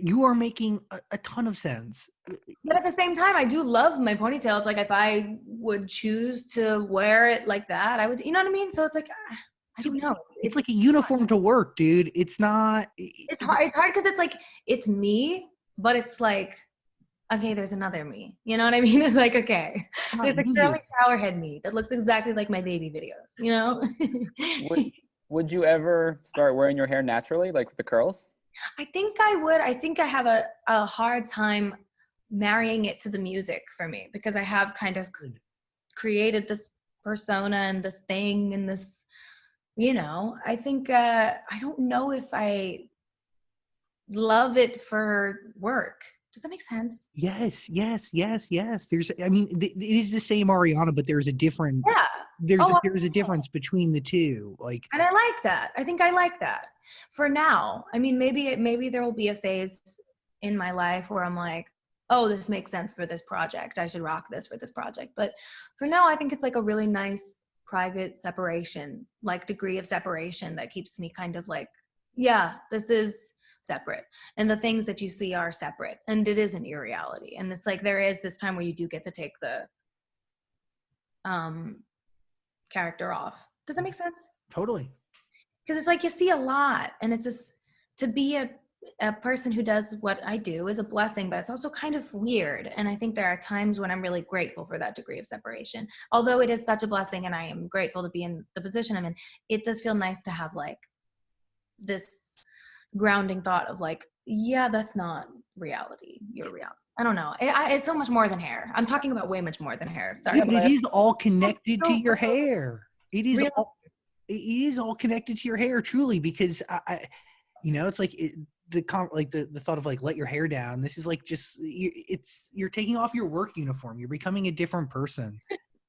You are making a ton of sense. But at the same time, I do love my ponytail. It's like if I would choose to wear it like that, I would, you know what I mean? So it's like, I don't know. It's like a uniform to work, dude. It's not. It's hard. It's hard because it's like, it's me, but it's like, okay, there's another me. You know what I mean? It's like, okay, there's a curly shower head me that looks exactly like my baby videos, you know? Would you ever start wearing your hair naturally, like the curls? I think I would. I think I have a hard time marrying it to the music for me because I have kind of created this persona and this thing and this, you know, I think, I don't know if I love it for work. Does that make sense? Yes. There's, I mean, it is the same Ariana, but there's a different. Yeah. There's a difference between the two. Like, and I like that. I think I like that for now. I mean, maybe there will be a phase in my life where I'm like, oh, this makes sense for this project. I should rock this for this project. But for now, I think it's like a really nice private separation, like degree of separation that keeps me kind of like, yeah, this is separate. And the things that you see are separate. And it isn't your reality. And it's like there is this time where you do get to take the character off. Does that make sense? totally. Because it's like you see a lot. And it's just to be a person who does what I do is a blessing, but it's also kind of weird. And I think there are times when I'm really grateful for that degree of separation. Although it is such a blessing and I am grateful to be in the position I'm in, it does feel nice to have like this grounding thought of like, yeah, that's not reality. You're reality. I don't know. It's so much more than hair. I'm talking about way much more than hair. Sorry. Yeah, but it is all connected to your hair. It is all connected to your hair, truly, because I you know, it's like the thought of like let your hair down. This is like just you're taking off your work uniform. You're becoming a different person,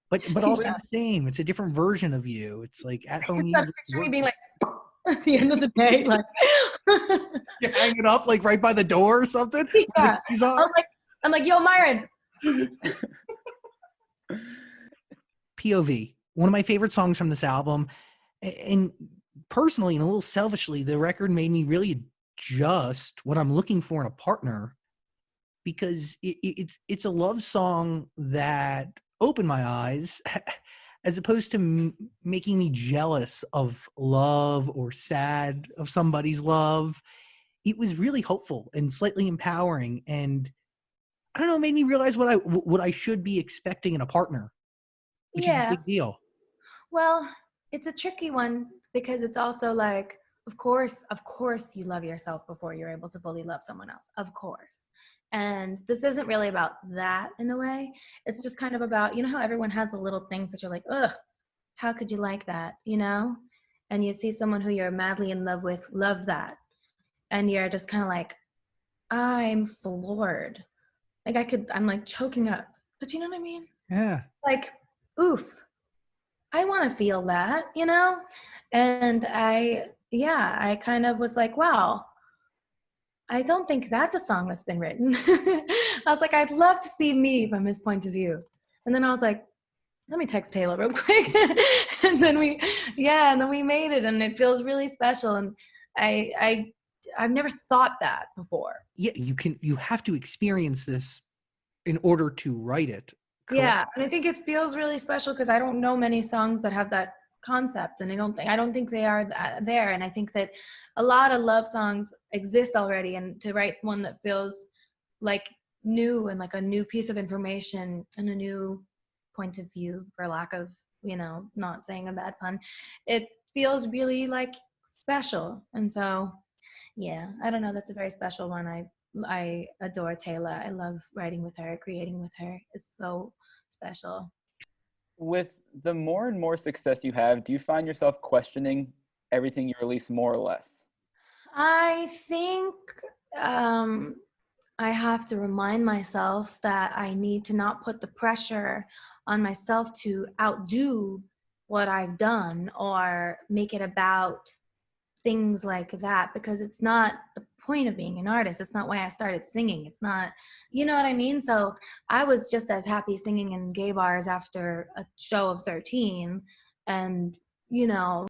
but also the same. It's a different version of you. It's like at home. It's me being like at the end of the day, like you hang it up like right by the door or something. Yeah. I'm like, yo, Myron. POV, one of my favorite songs from this album, and personally and a little selfishly, the record made me really adjust what I'm looking for in a partner, because it's a love song that opened my eyes as opposed to making me jealous of love or sad of somebody's love. It was really hopeful and slightly empowering, and I don't know, made me realize what I should be expecting in a partner, which is a big deal. Well, it's a tricky one because it's also like, of course you love yourself before you're able to fully love someone else, of course. And this isn't really about that in a way. It's just kind of about, you know how everyone has the little things that you're like, ugh, how could you like that, you know? And you see someone who you're madly in love with, love that. And you're just kind of like, I'm floored. Like I'm like choking up. But you know what I mean? Yeah. Like, oof, I want to feel that, you know? And I kind of was like, wow, I don't think that's a song that's been written. I was like, I'd love to see me from his point of view. And then I was like, let me text Taylor real quick. and then we made it, and it feels really special. And I've never thought that before. Yeah, you have to experience this in order to write it. Correct? Yeah, and I think it feels really special because I don't know many songs that have that concept, and I don't think they are there. And I think that a lot of love songs exist already, and to write one that feels like new and like a new piece of information and a new point of view, for lack of, you know, not saying a bad pun, it feels really like special. And so yeah, I don't know, that's a very special one. I adore Taylor. I love writing with her, creating with her. It's so special. With the more and more success you have, do you find yourself questioning everything you release more or less? I think I have to remind myself that I need to not put the pressure on myself to outdo what I've done or make it about things like that, because it's not the point of being an artist. It's not why I started singing. It's not, you know what I mean? So I was just as happy singing in gay bars after a show of 13 and, you know,